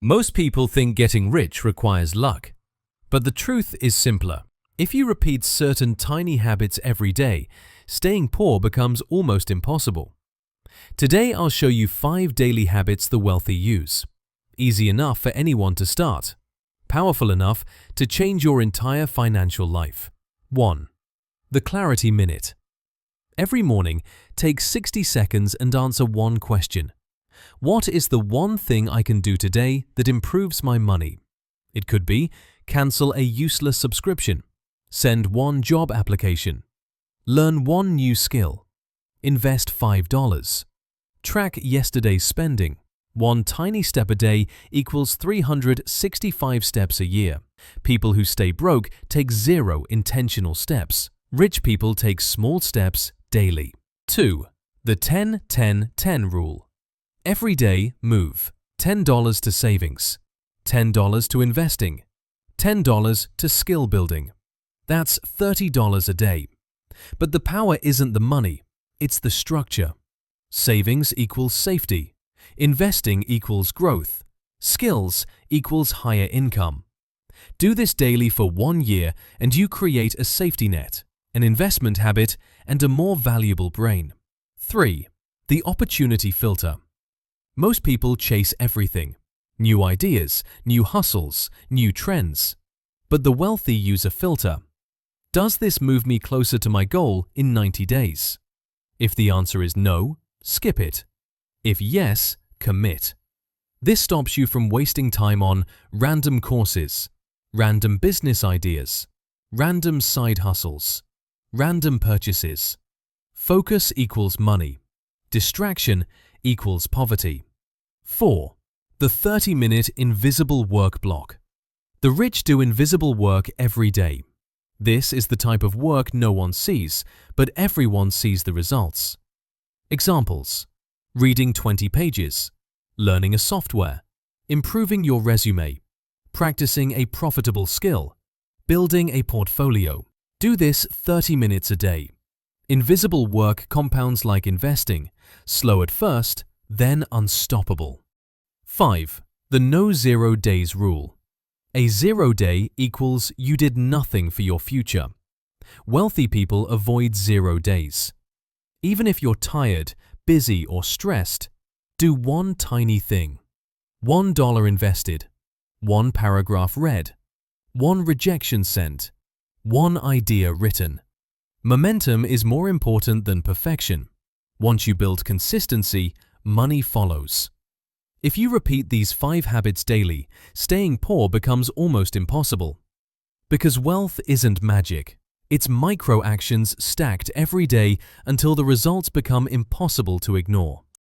Most people think getting rich requires luck, but the truth is simpler. If you repeat certain tiny habits every day, staying poor becomes almost impossible. Today I'll show you 5 daily habits the wealthy use. Easy enough for anyone to start. Powerful enough to change your entire financial life. 1. The Clarity Minute. Every morning, take 60 seconds and answer one question. What is the one thing I can do today that improves my money? It could be cancel a useless subscription, send one job application, learn one new skill, invest $5, track yesterday's spending. One tiny step a day equals 365 steps a year. People who stay broke take 0 intentional steps. Rich people take small steps daily. 2. The 10-10-10 rule. Every day, move $10 to savings, $10 to investing, $10 to skill building. That's $30 a day. But the power isn't the money, it's the structure. Savings equals safety. Investing equals growth. Skills equals higher income. Do this daily for 1 year and you create a safety net, an investment habit, and a more valuable brain. 3. The opportunity filter. Most people chase everything. New ideas, new hustles, new trends. But the wealthy use a filter. Does this move me closer to my goal in 90 days? If the answer is no, skip it. If yes, commit. This stops you from wasting time on random courses, random business ideas, random side hustles, random purchases. Focus equals money. Distraction equals poverty. 4. The 30-minute invisible work block. The rich do invisible work every day. This is the type of work no one sees, but everyone sees the results. Examples: reading 20 pages, learning a software, improving your resume, practicing a profitable skill, building a portfolio. Do this 30 minutes a day. Invisible work compounds like investing, slow at first, then unstoppable. 5. The No 0 Days Rule. A 0 day equals you did nothing for your future. Wealthy people avoid 0 days. Even if you're tired, busy, or stressed, do one tiny thing. $1 invested, 1 paragraph read, 1 rejection sent, 1 idea written. Momentum is more important than perfection. Once you build consistency, money follows. If you repeat these 5 habits daily, staying poor becomes almost impossible. Because wealth isn't magic. It's micro actions stacked every day until the results become impossible to ignore.